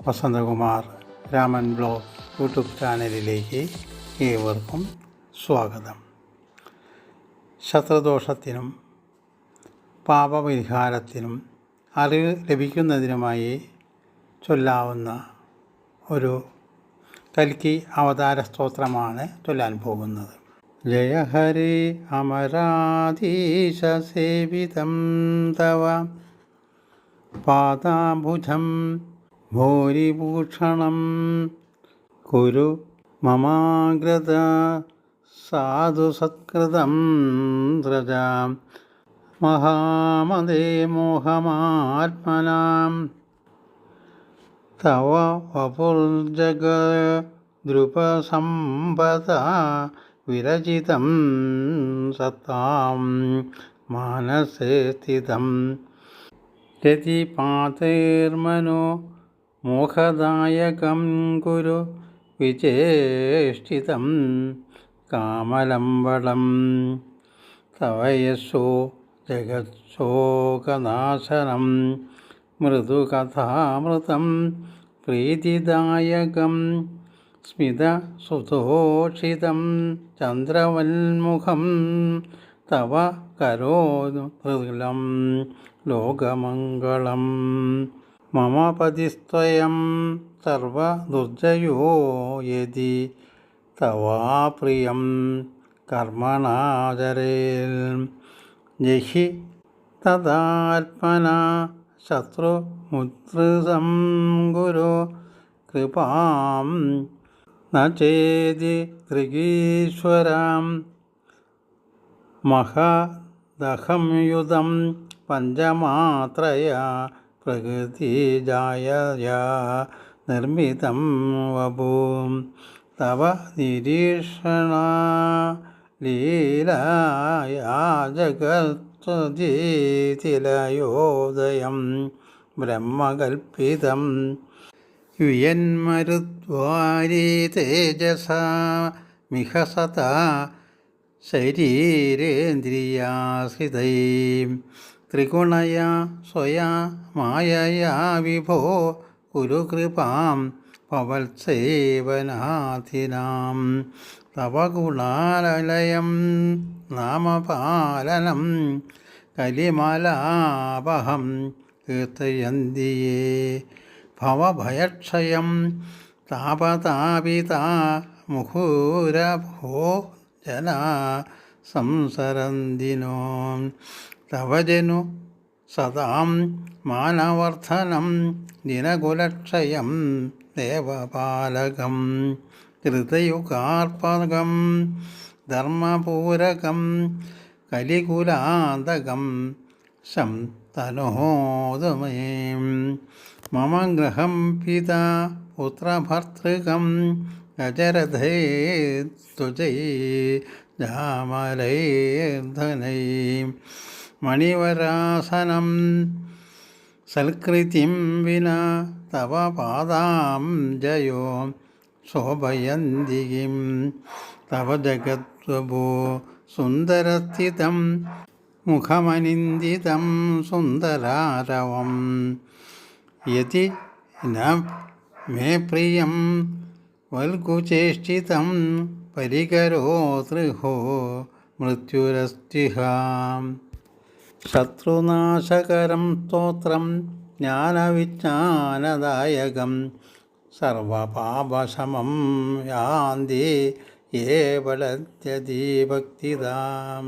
Vasanthakumar Raman blog YouTube ചാനലിലേക്ക് ഏവർക്കും സ്വാഗതം. ശത്രുദോഷത്തിനും പാപപരിഹാരത്തിനും അറിവ് ലഭിക്കുന്നതിനുമായി ചൊല്ലാവുന്ന ഒരു കൽക്കി അവതാര സ്തോത്രമാണ് ചൊല്ലാൻ പോകുന്നത്. ജയ ഹരി അമരാധീശ സേവിതം തവ പാദാംബുജം ഭൂരിഭൂഷണം കുരു മമാഗ്രത സാധു സത്കൃതം ദ്രജാം മഹാമതേ മോഹമാത്മനാം തവ വപുർജഗദ്രുപസമ്പദ വിരചിതം സത്താം മാനസേ സ്ഥിതം രതിപാതൈർമനോ മോഹദായകം കുരു വിചേഷ്ടിതം കാമലംബളം തവ യശോ ജഗത്ശോകനാശനം മൃദുകഥാമൃതം പ്രീതിദായകം സ്മിതസുതോഷിതം ചന്ദ്രവന്മുഖം തവ കരോമൃദുലം ലോകമംഗളം മമ പതിസ്ത്വയം സർവദുർജയോ യദി തവാപ്രിയം കർമ്മണാചരേൽ ജഹി തദാത്മനാ ശത്രുമുദ്രിതം ഗുരു കൃപാം ന ചേതി ത്രിഗീശ്വരാം മഹദഹം യുധം പഞ്ചമാത്രയാ പ്രകൃതിജായയാ നിർമ്മിതം വപും തവ നിരീക്ഷണാ ലീലായാ ജഗത്സൃജിതിലയോദയം ബ്രഹ്മകൽപ്പിതം യുയന്മരുദ്വാരീ തേജസാ മിഹ സതാ ശരീരേന്ദ്രിയാശ്രിതൈ ത്രിഗുണയാ സ്വയാ മായയാ വിഭോ കുരുകൃപാം പവത്സേവനാഥിനാം തവ ഗുണാലയം നാമപാലനം കലിമലാപഹം കീർത്തയന്തിയേ ഭവഭയക്ഷയം താപതാപിതാ മുഹുരഭോ ജനാ സംസരന്തിനോ തവ ജനു സദാം മാനവർദ്ധനം ദിനകുലക്ഷയം ദേവപാലകം കൃതയുഗാർപ്പകം ധർമ്മപൂരകം കലികുലാന്തകം ശം തനോതുമേ മമ ഗൃഹം പിതാ പുത്രഭർതൃകം ഗജരഥൈ തുജൈ ജാമലൈർധനൈ മണിവരാസനം സൽകൃതിം വിനാ തവ പാദാം ജയോ ശോഭയന്തികിം തവ ജഗദ്വപോ സുന്ദരസ്ഥിതം മുഖമനിന്ദിതം സുന്ദരാരവം യതി ന മേ പ്രിയം വൽകുചേഷ്ടിതം പരികരോതൃഹോ മൃത്യുരസ്തിഹാം ശത്രുനാശകരം സ്തോത്രം ജ്ഞാനവിജ്ഞാനദായകം സർവപാപശമം യാന്തി യേ ബലദ്യതി ഭക്തിദാം